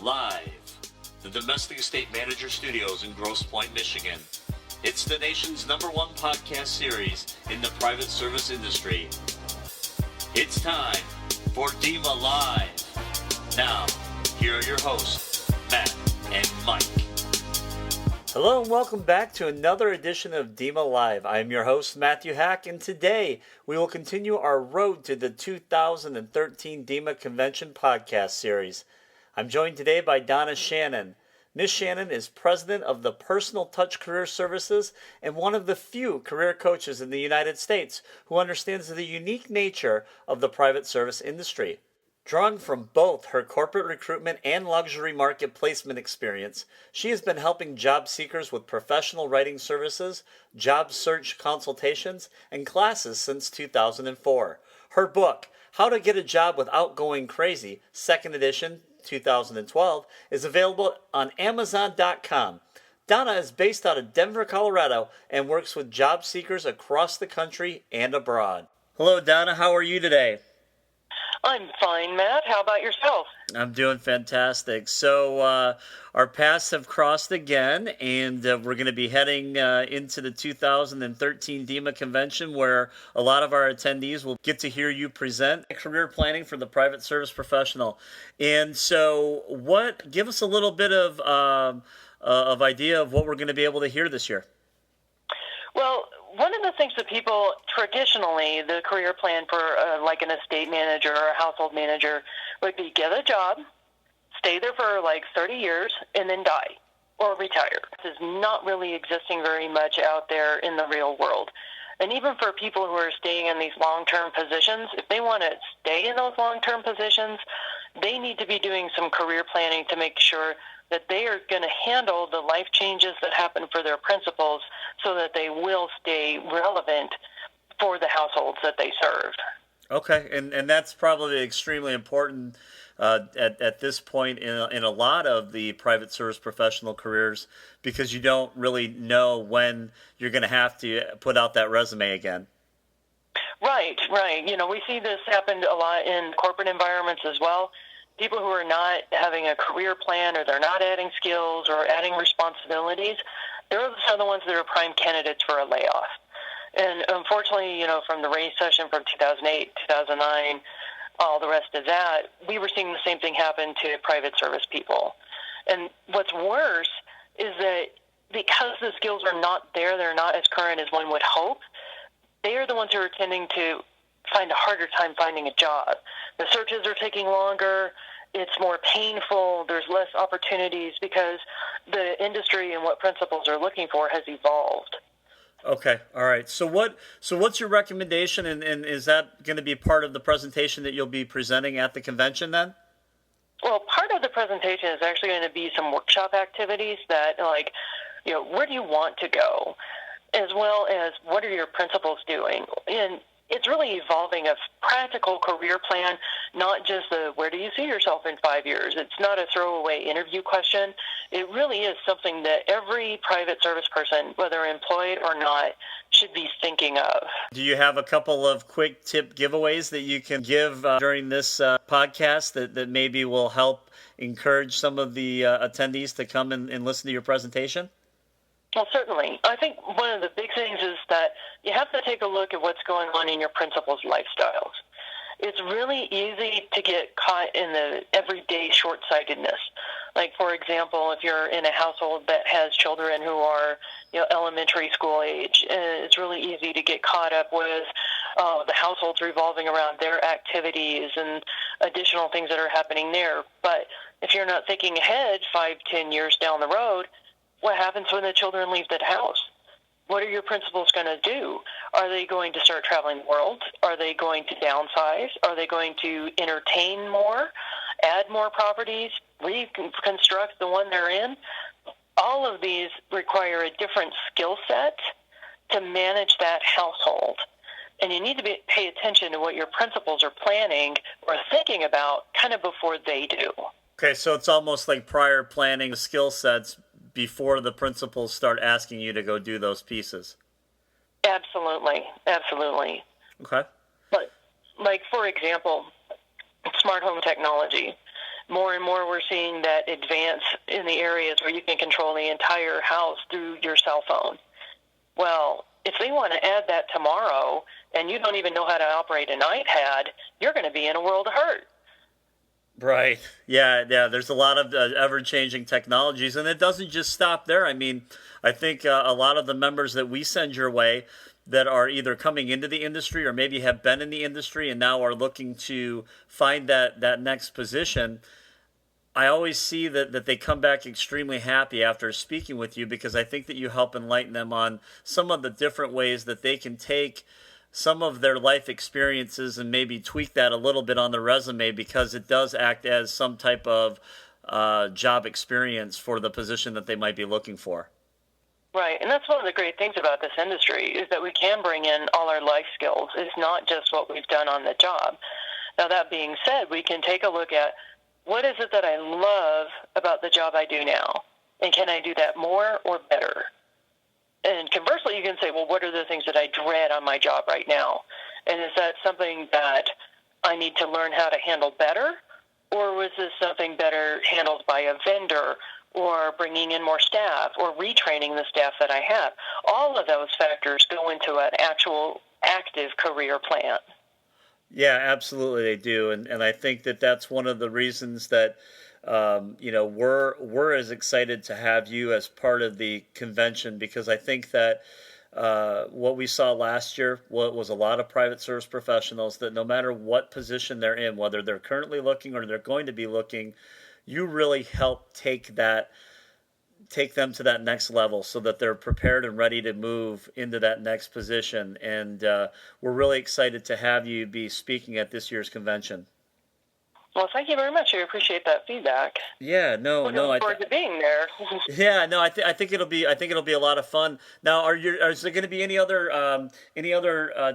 live, the Domestic Estate Manager Studios in Grosse Pointe, Michigan. It's the nation's #1 podcast series in the private service industry. It's time for DEMA Live. Now, here are your hosts, Matt and Mike. Hello and welcome back to another edition of DEMA Live. I am your host, Matthew Hack, and today we will continue our road to the 2013 DEMA Convention podcast series. I'm joined today by Donna Shannon. Ms. Shannon is president of the Personal Touch Career Services and one of the few career coaches in the United States who understands the unique nature of the private service industry. Drawing from both her corporate recruitment and luxury market placement experience, she has been helping job seekers with professional writing services, job search consultations, and classes since 2004. Her book, How to Get a Job Without Going Crazy, 2nd edition, 2012, is available on Amazon.com. Donna is based out of Denver, Colorado, and works with job seekers across the country and abroad. Hello, Donna. How are you today? I'm fine, Matt. How about yourself? I'm doing fantastic. So our paths have crossed again, and we're going to be heading into the 2013 DEMA Convention, where a lot of our attendees will get to hear you present career planning for the private service professional. And so, give us a little bit of idea of what we're going to be able to hear this year. Well, one of the things that people traditionally, the career plan for like an estate manager or a household manager would be get a job, stay there for like 30 years, and then die or retire. This is not really existing very much out there in the real world. And even for people who are staying in these long-term positions, if they want to stay in those long-term positions, they need to be doing some career planning to make sure that they are going to handle the life changes that happen for their principals so that they will stay relevant for the households that they serve. Okay, and that's probably extremely important at this point in a lot of the private service professional careers, because you don't really know when you're going to have to put out that resume again. Right. You know, we see this happen a lot in corporate environments as well. People who are not having a career plan, or they're not adding skills or adding responsibilities, those are the ones that are prime candidates for a layoff. And unfortunately, you know, from the recession from 2008, 2009, all the rest of that, we were seeing the same thing happen to private service people. And what's worse is that because the skills are not there, they're not as current as one would hope, they are the ones who are tending to find a harder time finding a job. The searches are taking longer. It's more painful. There's less opportunities because the industry and what principals are looking for has evolved. Okay, all right. So what's your recommendation, and is that going to be part of the presentation that you'll be presenting at the convention then? Well, part of the presentation is actually going to be some workshop activities that, like, you know, where do you want to go, as well as what are your principals doing? And it's really evolving a practical career plan, not just the where do you see yourself in 5 years. It's not a throwaway interview question. It really is something that every private service person, whether employed or not, should be thinking of. Do you have a couple of quick tip giveaways that you can give during this podcast that maybe will help encourage some of the attendees to come and listen to your presentation? Well, certainly. I think one of the big things is that you have to take a look at what's going on in your principals' lifestyles. It's really easy to get caught in the everyday short-sightedness. Like, for example, if you're in a household that has children who are, you know, elementary school age, it's really easy to get caught up with the households revolving around their activities and additional things that are happening there. But if you're not thinking ahead 5-10 years down the road, what happens when the children leave the house? What are your principals going to do? Are they going to start traveling the world? Are they going to downsize? Are they going to entertain more, add more properties, reconstruct the one they're in? All of these require a different skill set to manage that household. And you need to pay attention to what your principals are planning or thinking about kind of before they do. Okay, so it's almost like prior planning the skill sets before the principals start asking you to go do those pieces. Absolutely. Okay. But, like, for example, smart home technology. More and more we're seeing that advance in the areas where you can control the entire house through your cell phone. Well, if they want to add that tomorrow and you don't even know how to operate an iPad, you're going to be in a world of hurt. Right. Yeah. There's a lot of ever-changing technologies, and it doesn't just stop there. I mean, I think a lot of the members that we send your way that are either coming into the industry or maybe have been in the industry and now are looking to find that next position, I always see that they come back extremely happy after speaking with you, because I think that you help enlighten them on some of the different ways that they can take some of their life experiences and maybe tweak that a little bit on the resume, because it does act as some type of job experience for the position that they might be looking for. Right, and that's one of the great things about this industry is that we can bring in all our life skills. It's not just what we've done on the job. Now, that being said, we can take a look at what is it that I love about the job I do now, and can I do that more or better? And conversely, you can say, well, what are the things that I dread on my job right now? And is that something that I need to learn how to handle better? Or was this something better handled by a vendor, or bringing in more staff, or retraining the staff that I have? All of those factors go into an actual active career plan. Yeah, absolutely they do. And I think that that's one of the reasons that we're as excited to have you as part of the convention, because I think that what we saw last year was a lot of private service professionals that no matter what position they're in, whether they're currently looking or they're going to be looking, you really help take them to that next level so that they're prepared and ready to move into that next position. And we're really excited to have you be speaking at this year's convention. Well, thank you very much. I appreciate that feedback. Yeah, Looking forward to being there. Yeah, no, I think it'll be a lot of fun. Now, is there going to be any other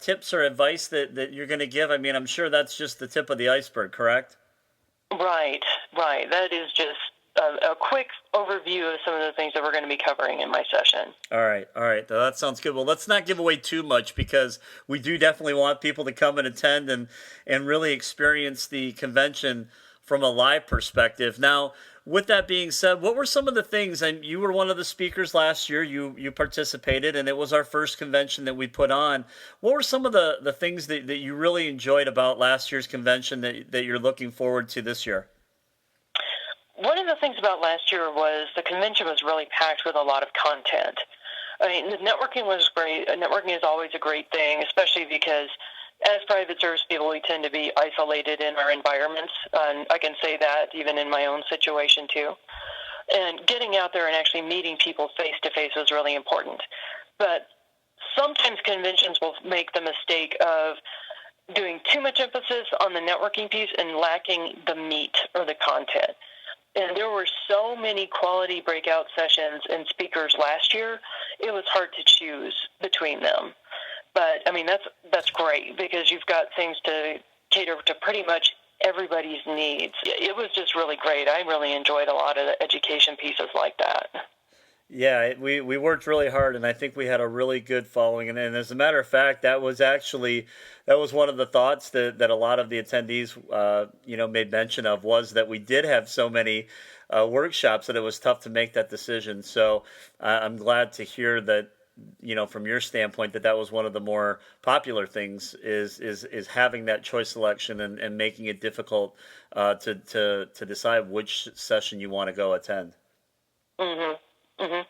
tips or advice that you're going to give? I mean, I'm sure that's just the tip of the iceberg, correct? Right. That is just a quick overview of some of the things that we're going to be covering in my session. All right. That sounds good. Well, let's not give away too much, because we do definitely want people to come and attend and really experience the convention from a live perspective. Now, with that being said, what were some of the things, and you were one of the speakers last year, you participated, and it was our first convention that we put on. What were some of the things that you really enjoyed about last year's convention that you're looking forward to this year? One of the things about last year was the convention was really packed with a lot of content. I mean, the networking was great. Networking is always a great thing, especially because as private service people, we tend to be isolated in our environments. And I can say that even in my own situation, too. And getting out there and actually meeting people face-to-face was really important. But sometimes conventions will make the mistake of doing too much emphasis on the networking piece and lacking the meat or the content. And there were so many quality breakout sessions and speakers last year, it was hard to choose between them. But, I mean, that's great, because you've got things to cater to pretty much everybody's needs. It was just really great. I really enjoyed a lot of the education pieces like that. Yeah, we worked really hard, and I think we had a really good following. And as a matter of fact, that was one of the thoughts that a lot of the attendees, made mention of, was that we did have so many workshops that it was tough to make that decision. So I'm glad to hear that, from your standpoint, that was one of the more popular things is having that choice selection and making it difficult to decide which session you want to go attend. Mm-hmm. Mm-hmm.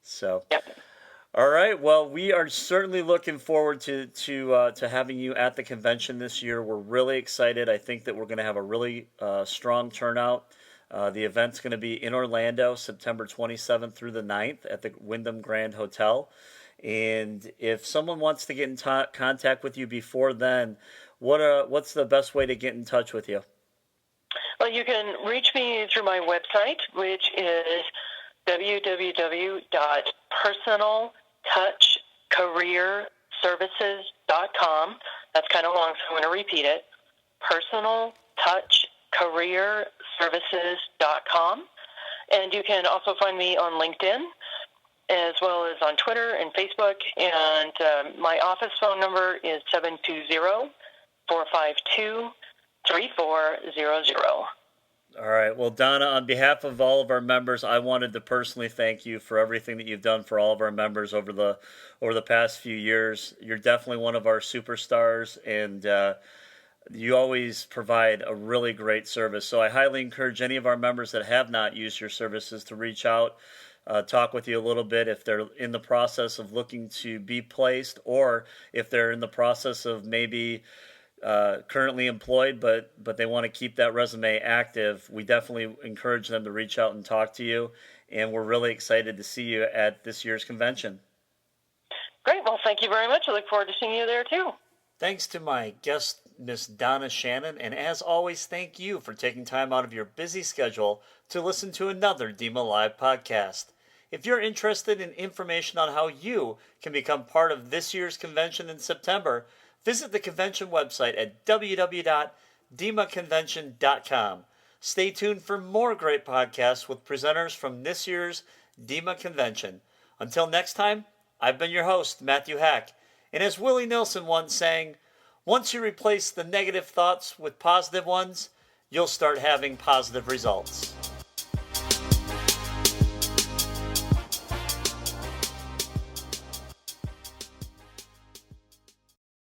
So, yep. All right. Well, we are certainly looking forward to having you at the convention this year. We're really excited. I think that we're going to have a really strong turnout. The event's going to be in Orlando, September 27th through the 9th at the Wyndham Grand Hotel. And if someone wants to get in contact with you before then, what's the best way to get in touch with you? Well, you can reach me through my website, which is www.personaltouchcareerservices.com. That's kind of long, so I'm going to repeat it. personaltouchcareerservices.com. And you can also find me on LinkedIn, as well as on Twitter and Facebook. And my office phone number is 720-452-3400. All right. Well, Donna, on behalf of all of our members, I wanted to personally thank you for everything that you've done for all of our members over the past few years. You're definitely one of our superstars, and you always provide a really great service. So I highly encourage any of our members that have not used your services to reach out, talk with you a little bit if they're in the process of looking to be placed, or if they're in the process of maybe currently employed, but they want to keep that resume active. We definitely encourage them to reach out and talk to you, and we're really excited to see you at this year's convention. Great. Well, thank you very much. I look forward to seeing you there, too. Thanks to my guest, Miss Donna Shannon, and as always, thank you for taking time out of your busy schedule to listen to another DEMA Live podcast. If you're interested in information on how you can become part of this year's convention in September, visit the convention website at www.demaconvention.com. Stay tuned for more great podcasts with presenters from this year's DEMA Convention. Until next time, I've been your host, Matthew Hack, and as Willie Nelson once sang, once you replace the negative thoughts with positive ones, you'll start having positive results.